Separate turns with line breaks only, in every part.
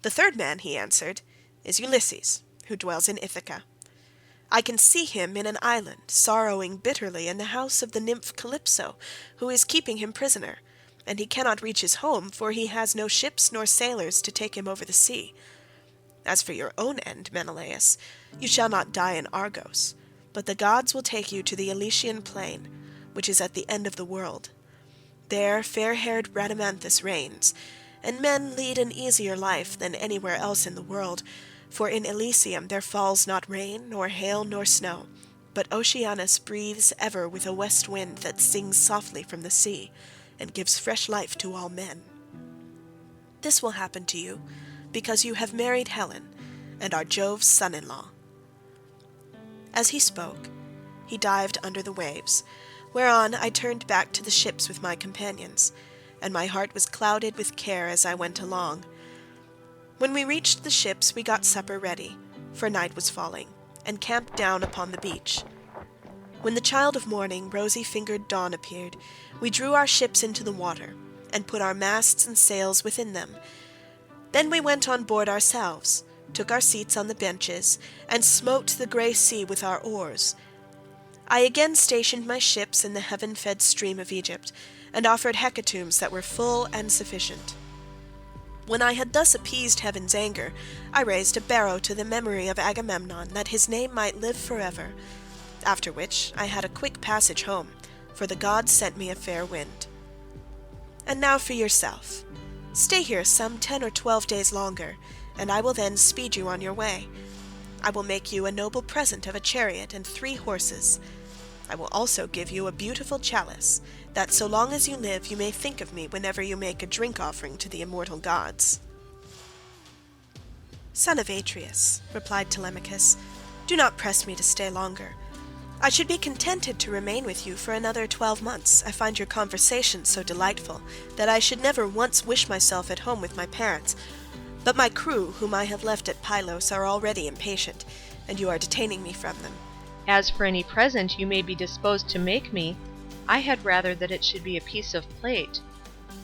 The third man, he answered, is Ulysses, who dwells in Ithaca. I can see him in an island, sorrowing bitterly in the house of the nymph Calypso, who is keeping him prisoner, and he cannot reach his home, for he has no ships nor sailors to take him over the sea. As for your own end, Menelaus, you shall not die in Argos, but the gods will take you to the Elysian plain, which is at the end of the world. There fair-haired Rhadamanthus reigns, and men lead an easier life than anywhere else in the world, for in Elysium there falls not rain, nor hail, nor snow, but Oceanus breathes ever with a west wind that sings softly from the sea, and gives fresh life to all men. This will happen to you, because you have married Helen, and are Jove's son-in-law." As he spoke, he dived under the waves, whereon I turned back to the ships with my companions, and my heart was clouded with care as I went along. When we reached the ships we got supper ready, for night was falling, and camped down upon the beach. When the child of morning, rosy-fingered dawn appeared, we drew our ships into the water, and put our masts and sails within them. Then we went on board ourselves, took our seats on the benches, and smote the grey sea with our oars. I again stationed my ships in the heaven-fed stream of Egypt, and offered hecatombs that were full and sufficient. When I had thus appeased heaven's anger, I raised a barrow to the memory of Agamemnon, that his name might live forever, after which I had a quick passage home, for the gods sent me a fair wind. And now for yourself. Stay here some 10 or 12 days longer, and I will then speed you on your way. I will make you a noble present of a chariot and 3 horses. I will also give you a beautiful chalice, that so long as you live you may think of me whenever you make a drink offering to the immortal gods." "Son of Atreus," replied Telemachus, "do not press me to stay longer. I should be contented to remain with you for another 12 months. I find your conversation so delightful that I should never once wish myself at home with my parents. But my crew, whom I have left at Pylos, are already impatient, and you are detaining me from them."
As for any present you may be disposed to make me, I had rather that it should be a piece of plate.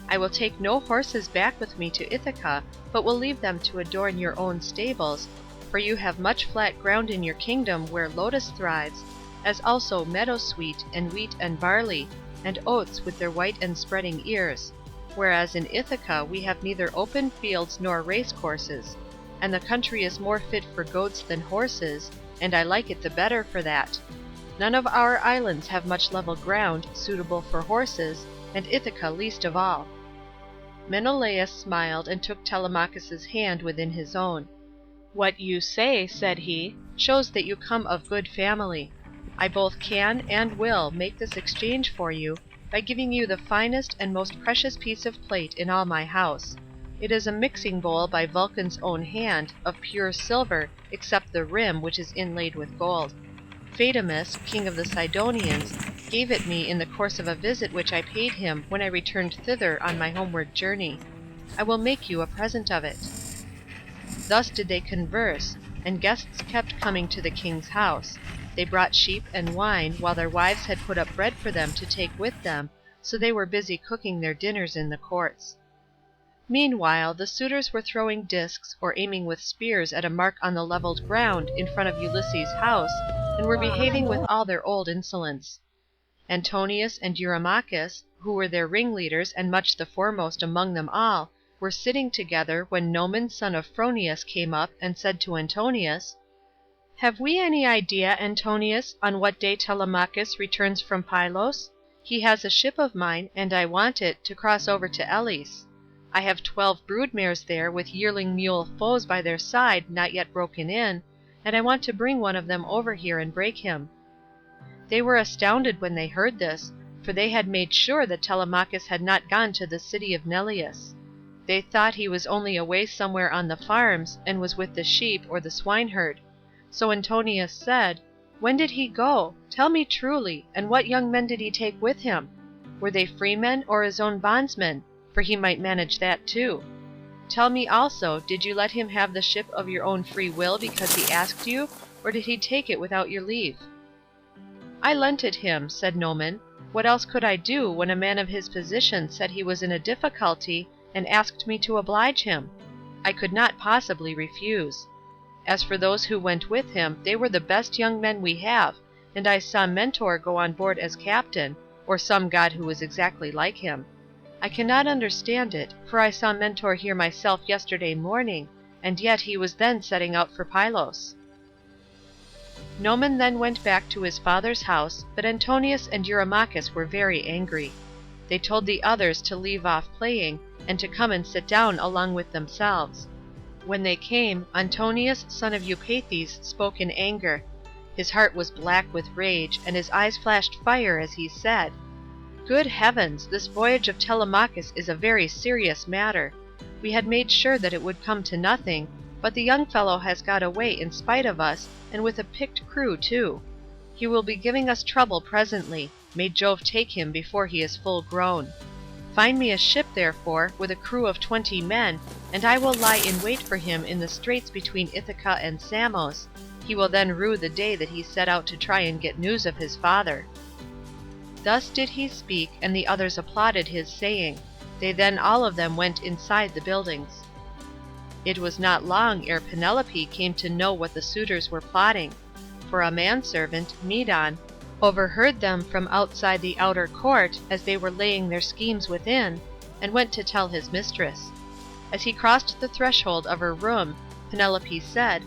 I will take no horses back with me to Ithaca, but will leave them to adorn your own stables, for you have much flat ground in your kingdom where lotus thrives, as also meadowsweet, and wheat and barley, and oats with their white and spreading ears, whereas in Ithaca we have neither open fields nor race-courses, and the country is more fit for goats than horses, and I like it the better for that. None of our islands have much level ground, suitable for horses, and Ithaca least of all." Menelaus smiled and took Telemachus's hand within his own. "What you say," said he, "shows that you come of good family. I both can and will make this exchange for you, by giving you the finest and most precious piece of plate in all my house. It is a mixing bowl by Vulcan's own hand, of pure silver, except the rim, which is inlaid with gold. Phaedimus, king of the Sidonians, gave it me in the course of a visit which I paid him when I returned thither on my homeward journey. I will make you a present of it." Thus did they converse, and guests kept coming to the king's house. They brought sheep and wine, while their wives had put up bread for them to take with them, so they were busy cooking their dinners in the courts. Meanwhile the suitors were throwing discs or aiming with spears at a mark on the levelled ground in front of Ulysses' house, and were behaving with all their old insolence. Antonius and Eurymachus, who were their ringleaders and much the foremost among them all, were sitting together, when Noman son of Phronius came up and said to Antonius, "Have we any idea, Antonius, on what day Telemachus returns from Pylos? He has a ship of mine, and I want it, to cross over to Elis. I have 12 brood-mares there, with yearling mule foals by their side, not yet broken in, and I want to bring one of them over here and break him." They were astounded when they heard this, for they had made sure that Telemachus had not gone to the city of Neleus. They thought he was only away somewhere on the farms, and was with the sheep or the swineherd. So Antonius said, "When did he go? Tell me truly, and what young men did he take with him? Were they freemen or his own bondsmen? For he might manage that too. Tell me also, did you let him have the ship of your own free will because he asked you, or did he take it without your leave?" "I lent it him," said Noman. "What else could I do when a man of his position said he was in a difficulty, and asked me to oblige him? I could not possibly refuse. As for those who went with him, they were the best young men we have, and I saw Mentor go on board as captain, or some god who was exactly like him. I cannot understand it, for I saw Mentor here myself yesterday morning, and yet he was then setting out for Pylos." Noman then went back to his father's house, but Antonius and Eurymachus were very angry. They told the others to leave off playing, and to come and sit down along with themselves. When they came, Antonius, son of Eupeithes, spoke in anger. His heart was black with rage, and his eyes flashed fire as he said, "Good heavens, this voyage of Telemachus is a very serious matter. We had made sure that it would come to nothing, but the young fellow has got away in spite of us, and with a picked crew too. He will be giving us trouble presently. May Jove take him before he is full grown. Find me a ship, therefore, with a crew of 20 men, and I will lie in wait for him in the straits between Ithaca and Samos. He will then rue the day that he set out to try and get news of his father." Thus did he speak, and the others applauded his saying. They then all of them went inside the buildings. It was not long ere Penelope came to know what the suitors were plotting, for a manservant, Medon, overheard them from outside the outer court as they were laying their schemes within, and went to tell his mistress. As he crossed the threshold of her room, Penelope said,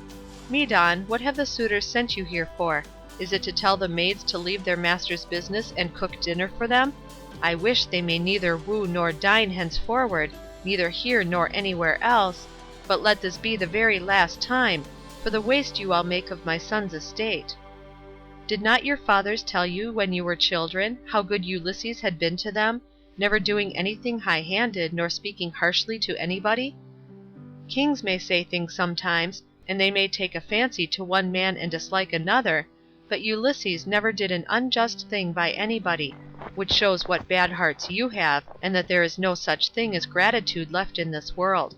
"Medon, what have the suitors sent you here for? Is it to tell the maids to leave their master's business and cook dinner for them? I wish they may neither woo nor dine henceforward, neither here nor anywhere else, but let this be the very last time, for the waste you all make of my son's estate. Did not your fathers tell you when you were children how good Ulysses had been to them, never doing anything high-handed nor speaking harshly to anybody? Kings may say things sometimes, and they may take a fancy to one man and dislike another, but Ulysses never did an unjust thing by anybody, which shows what bad hearts you have, and that there is no such thing as gratitude left in this world."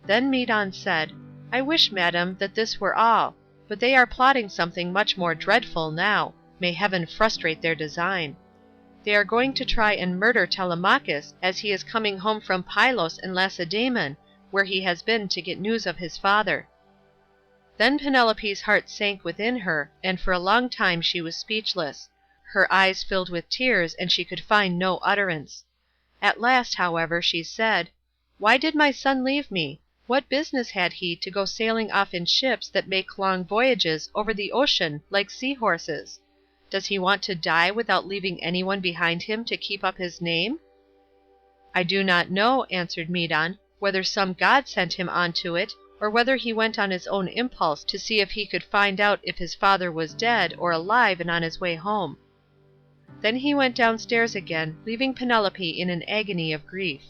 Then Medon said, "I wish, madam, that this were all, but they are plotting something much more dreadful now. May heaven frustrate their design. They are going to try and murder Telemachus as he is coming home from Pylos and Lacedaemon, where he has been to get news of his father." Then Penelope's heart sank within her, and for a long time she was speechless. Her eyes filled with tears, and she could find no utterance. At last, however, she said, "Why did my son leave me? What business had he to go sailing off in ships that make long voyages over the ocean like sea-horses? Does he want to die without leaving anyone behind him to keep up his name?" "I do not know," answered Medon, "whether some god sent him on to it, or whether he went on his own impulse to see if he could find out if his father was dead or alive and on his way home." Then he went downstairs again, leaving Penelope in an agony of grief.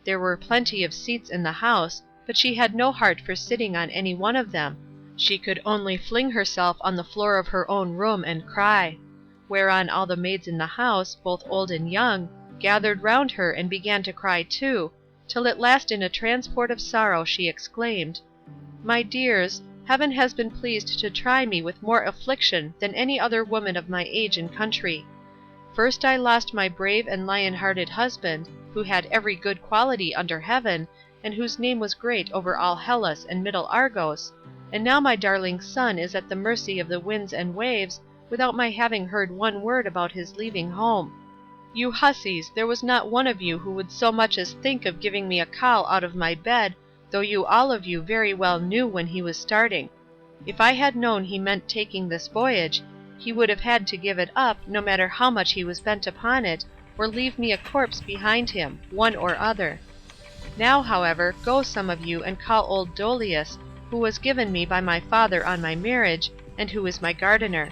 There were plenty of seats in the house, but she had no heart for sitting on any one of them. She could only fling herself on the floor of her own room and cry, whereon all the maids in the house, both old and young, gathered round her and began to cry too, till at last in a transport of sorrow she exclaimed, "My dears, heaven has been pleased to try me with more affliction than any other woman of my age and country. First I lost my brave and lion-hearted husband, who had every good quality under heaven, and whose name was great over all Hellas and middle Argos, and now my darling son is at the mercy of the winds and waves, without my having heard one word about his leaving home. You hussies, there was not one of you who would so much as think of giving me a call out of my bed, though you all of you very well knew when he was starting. If I had known he meant taking this voyage, he would have had to give it up, no matter how much he was bent upon it, or leave me a corpse behind him, one or other. Now, however, go some of you and call old Dolius, who was given me by my father on my marriage, and who is my gardener.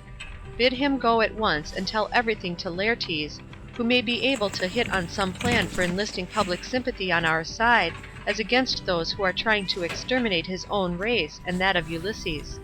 Bid him go at once and tell everything to Laertes, who may be able to hit on some plan for enlisting public sympathy on our side, as against those who are trying to exterminate his own race and that of Ulysses."